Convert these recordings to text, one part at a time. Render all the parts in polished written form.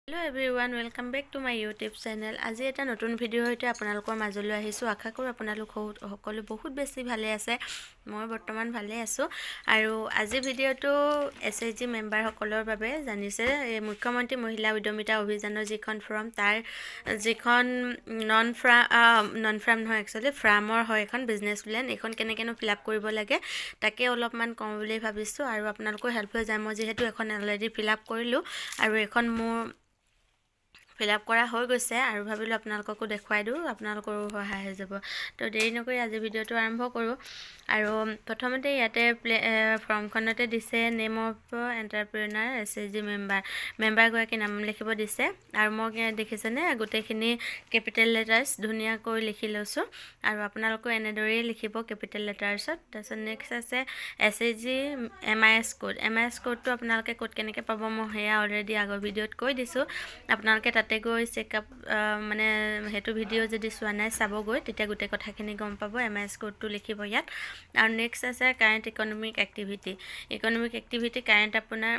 Hello everyone, welcome back to my YouTube channel. আজি এটা নতুন ভিডিও হইতে আপোনালোকৰ মাজলৈ আহিছো। আশা কৰো আপোনালোক সকলো বহুত বেছি ভালে আছে। মই বৰ্তমান ভালে আছো আৰু আজি ভিডিওটো এসএজি মেম্বাৰ সকলৰ বাবে জানিছে মুখ্যমন্ত্ৰী মহিলা উদ্যমিতা অভিযানৰ যিখন ফৰ্ম তাৰ যিখন নন ফাৰ্ম নহয় একচুয়ালি ফাৰ্মৰ হয় এখন বিজনেস প্ল্যান এখন কেনেকেনো ফিল আপ কৰিব লাগে তাকে অলপমান কম বুলি ভাবিছো আৰু আপোনালোকৰ হেল্প হৈ যায় মই যেহেতু এখন অলৰেডি ফিল আপ কৰিলো আৰু এখন মোৰ ফিল আপ কৰা হৈ গৈছে আৰু ভাবিলো আপোনালোককো দেখুৱাই দিও আপোনালোকৰো সহায় হৈ যাব তো দেৰি নকৰি আজি ভিডিওটো আৰম্ভ কৰো আৰু প্ৰথমতে ইয়াতে ফৰ্মখনতে দিছে নেম অফ এন্টাৰপ্ৰেনাৰ এসএজি মেম্বাৰ গৰাকী নাম লিখিব দিছে আৰু মই দেখিছেনে গোটেইখিনি কেপিটেল লেটাৰ্ছ ধুনীয়াকৈ লিখি লৈছো আৰু আপোনালোকো এনেদৰে লিখিব কেপিটেল লেটাৰ্ছত তাৰছত নেক্সট আছে এসএজি এমআইএস কোডটো আপোনালোকে কোড কেনেকৈ পাব মই হেয়া অলৰেডি আগৰ ভিডিওত কৈ দিছো আপোনালোকে তাতে গৈ চেকআপ মানে হেতু ভিডিও যদি চোৱা নাই চাব গৈ তেতিয়া গোটেই কথাখিনি গম পাব এমএস কোডটো লিখিব ইয়াত আৰু নেক্সট আছে কাৰেন্ট ইকোনমিক এক্টিভিটি কাৰেন্ট আপোনাৰ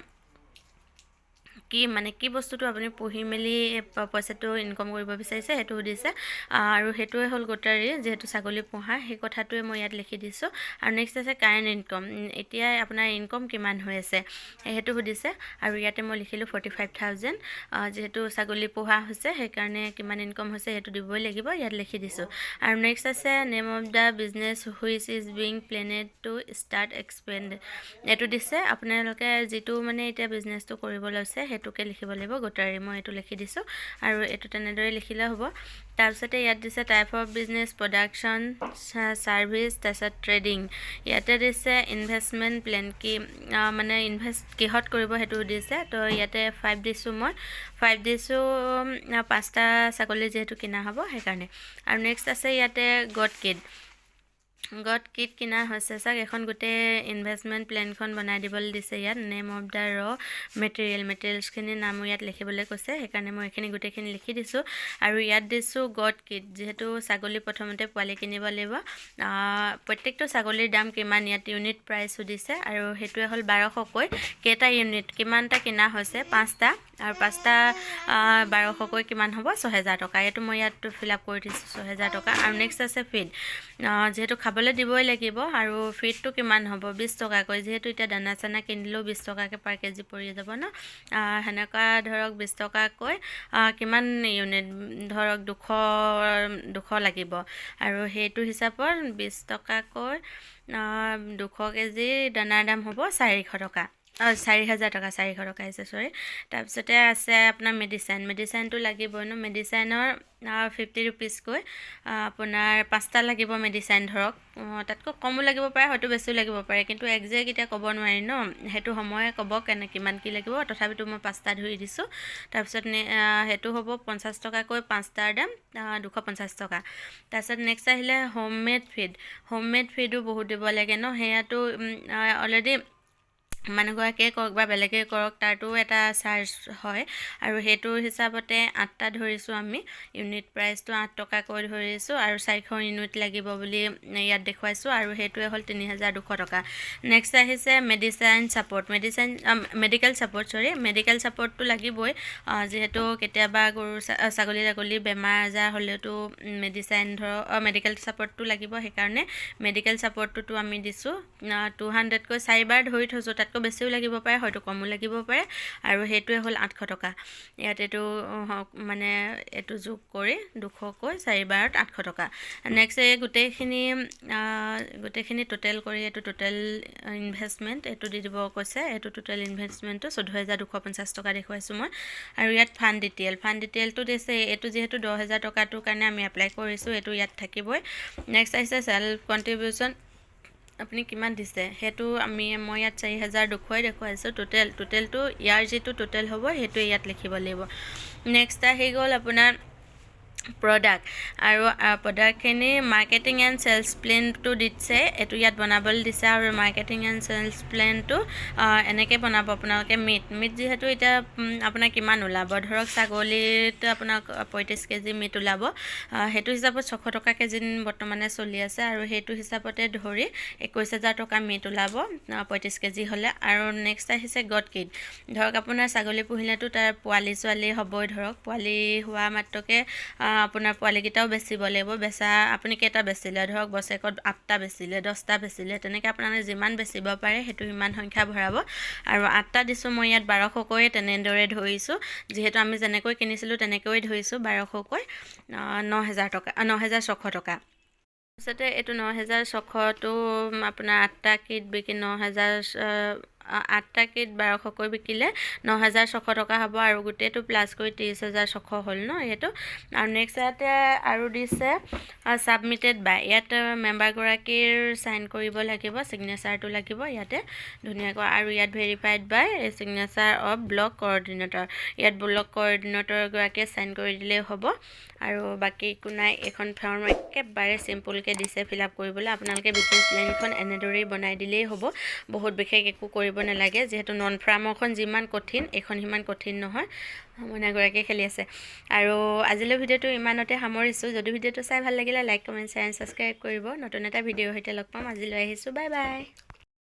কি বস্তুটো আপুনি পঢ়ি মেলি পইচাটো ইনকাম কৰিব বিচাৰিছে হেতু দিছে আৰু হেতুৱে হল গোটাৰী যেহেতু ছাগলী পোহা সেই কথাটোৱে মই ইয়াত লিখি দিছো আৰু নেক্সট আছে কাৰেন্ট ইনকাম এতিয়া আপোনাৰ ইনকাম কিমান হৈ আছে হেতু দিছে আৰু ইয়াতে মই লিখিলো 45000 যেহেতু ছাগলী পোহা হৈছে সেই কাৰণে কিমান ইনকাম হৈছে হেতু দিবই লাগিব ইয়াত লিখি দিছো আৰু নেক্সট আছে name of the business which is being planned to start expand এটো দিছে আপোনালোকে যেটো মানে এতিয়া বিজনেসটো কৰিব লৈছে হেতুকে লিখিব লাগিব গোটাৰী মই এটো লিখি দিছো আৰু এটো তেনেদৰে লিখিলে হ'ব তাৰপিছতে ইয়াত দিছে type of business production service তাৰছত ট্ৰেডিং ইয়াতে দিছে ইনভেষ্টমেন্ট প্ল্যান কি মানে ইনভেষ্ট কিহত কৰিব হেতু দিছে তো ইয়াতে 5 দিছো মই 5 দিছো পাঁচটা ছাগলী যেহেতু কিনা হ'ব সেই কাৰণে আৰু নেক্সট আছে ইয়াতে গট কিট কিনা হৈছে সাক এখন গুটে ইনভেষ্টমেন্ট প্ল্যানখন বনাই দিবলৈ দিছে ইয়াত নেম অফ দা ৰ মেটেৰিয়েলছ খিনি নাম ইয়াত লিখিবলৈ কৈছে সেইকাৰণে মই এখিনি গুটেখিনি লিখি দিছো আৰু ইয়াত দিছো গট কিট যেহেতু ছাগলী প্ৰথমতে পোৱালি কিনিব লাগিব প্ৰত্যেকটো ছাগলীৰ দাম কিমান ইয়াত ইউনিট প্ৰাইস দিছে আৰু হেতুৱে হল 1200 কৈ কেটা ইউনিট কিমানটা কিনা হৈছে 5টা আৰু 5টা 1200 কৈ কিমান হ'ব 6000 টকা এটো মই ইয়াত ফিল আপ কৰি দিছো 6000 টকা আৰু নেক্সট আছে ফিড যেহেতু খাবলৈ দিবই লাগিব আৰু ফিডটো কিমান হ'ব 20 টকা কৈ যেহেতু এটা দানা চানা কিনিলেও 20 টকাকে পাৰ কেজি পৰি যাব ন হেনেকা ধৰক 20 টকা কৈ কিমান ইউনিট ধৰক 200 লাগিব আৰু হেতু হিচাপত 20 টকা কৈ 200 কেজি দানাৰ দাম হ'ব 400 টকা 4000 টকা 400 টকা আছে সৰি তাৰপিছতে আছে আপোনাৰ মেডিচিনটো লাগিবই ন মেডিচিনৰ 50 रुपीस কৈ আপোনাৰ 5টা লাগিব মেডিচিন ধৰক তাতকৈ কমও লাগিব পাৰে হয়তো বেছিও লাগিব পাৰে কিন্তু একজেক্ট এটা ক'ব নোৱাৰি ন হেতু সময়ে ক'ব কেনে কিমান কি লাগিব তথাপিতো মই 5টা ধৰি দিছো তাৰপিছত হেতু হ'ব 50 টকা কৈ 5টাৰ দাম 250 টকা তাৰপিছত নেক্সট আহিলে হোমমেড ফিডও বহুত দিব লাগে ন হেয়াটো অলৰেডি মানুহগৰাকীয়ে কৰক বা বেলেগে কৰক তাৰটো এটা চাৰ্জ হয় আৰু হেতু হিচাপতে 8টা ধৰিছো আমি ইউনিট প্ৰাইসটো 8 টকা কৈ ধৰিছো আৰু 400 ইউনিট লাগিব বুলি ইয়াত দেখুৱাইছো আৰু হেতুৱে হল 3200 টকা নেক্সট আহিছে মেডিকেল সাপোৰ্টটো লাগিবই যেহেতু কেতিয়াবা গৰু ছাগলী বেমাৰ আজাৰ হলেতো মেডিকেল সাপোৰ্টটো লাগিব সেই কাৰণে মেডিকেল সাপোৰ্টটো আমি দিছো 200 কৈ 4বাৰ ধৰি থৈছো তাতকৈ বেছিও লাগিব পাৰে হয়তো কমও লাগিব পাৰে আৰু হেতুৱে হল 800 টকা ইয়াত এটো মানে এটো যোগ কৰি 200 কৈ 4বাৰত 800 টকা নেক্সট গোটেইখিনি টোটাল কৰি এটো টোটাল ইনভেষ্টমেন্ট এটো দি দিব কৈছে এটো টোটাল ইনভেষ্টমেন্টটো 14250 টকা দেখুৱাইছো মই আৰু ইয়াত ফান্ড ডিটেইলটো দিছে এটো যেহেতু 10000 টকাটোৰ কাৰণে আমি এপ্লাই কৰিছো এটো ইয়াত থাকিবই নেক্সট আহিছে সেলফ কন্ট্ৰিবিউশন আপুনি কিমান দিছে হেতু মই ইয়াত 4200 দেখুৱাইছো টোটালটো ইয়াৰ যেটো টোটাল হ'ব হেতু ইয়াত লিখিব লাগিব নেক্সট আহি গ'ল আপোনাৰ প্ৰডাক্ট আৰু প্ৰডাক্টখিনি মাৰ্কেটিং এণ্ড চেলছ প্লেনটো দিছে, এইটো ইয়াত বনাবলৈ দিছে। আৰু মাৰ্কেটিং এণ্ড চেলছ প্লেনটো এনেকৈ বনাব আপোনালোকে। মিট যিহেতু এতিয়া আপোনাৰ কিমান ওলাব, ধৰক ছাগলীত আপোনাক 35 কেজি মিট ওলাব, সেইটো হিচাপত 600 টকা কেজি বৰ্তমানে চলি আছে। আৰু সেইটো হিচাপতে ধৰি 21,000 টকা মিট ওলাব 35 কেজি হ'লে। আৰু নেক্সট আহিছে গড কিড। ধৰক আপোনাৰ ছাগলী পুহিলেতো তাৰ পোৱালি ছোৱালী হ'বই। ধৰক পোৱালি হোৱা মাত্ৰকে আপোনাৰ পোৱালিকেইটাও বেচিব লাগিব। আপুনি কেইটা বেচিলে, ধৰক বছৰেকত 8টা বেচিলে, 10টা বেচিলে, তেনেকৈ আপোনালোকে যিমান বেচিব পাৰে সেইটো সিমান সংখ্যা ভৰাব। আৰু 8টা দিছোঁ মই ইয়াত 1200কৈ তেনেদৰে ধৰিছোঁ, যিহেতু আমি যেনেকৈ কিনিছিলোঁ তেনেকৈ ধৰিছোঁ 1200কৈ 9,000 টকা 9,600 টকা। তাৰপিছতে এইটো 9,600টো আপোনাৰ 8টা কিট বিকি 8টা কিট 1200কৈ বিকিলে 9,600 টকা হ'ব। আৰু গোটেইটো প্লাছ কৰি 30,600 হ'ল ন এইটো। আৰু নেক্সট ইয়াতে আৰু দিছে ছাবমিটেড বাই। ইয়াত মেম্বাৰগৰাকীৰ চাইন কৰিব লাগিব, ছিগনেচাৰটো লাগিব ইয়াতে ধুনীয়াকৈ। আৰু ইয়াত verified by signature of block coordinator. ইয়াত ব্লক কৰ্ডিনেটৰগৰাকীয়ে চাইন কৰি দিলেই হ'ব। আৰু বাকী একো নাই। এইখন ফৰ্ম একেবাৰে চিম্পুলকৈ দিছে ফিল আপ কৰিবলৈ। আপোনালোকে বিজনেছ প্লেনখন এনেদৰেই বনাই দিলেই হ'ব, বহুত বিশেষ একো কৰিব নালাগে। যিহেতু নন ফাৰ্মৰখন যিমান কঠিন, এইখন সিমান কঠিন নহয়। মইনাগৰাকীয়ে খেলি আছে। আৰু আজিলৈ ভিডিঅ'টো ইমানতে সামৰিছোঁ। যদি ভিডিঅ'টো চাই ভাল লাগিলে like, comment, share and subscribe কৰিব। নতুন এটা ভিডিঅ'ৰ সৈতে লগ পাম। আজিলৈ আহিছোঁ, বাই বাই।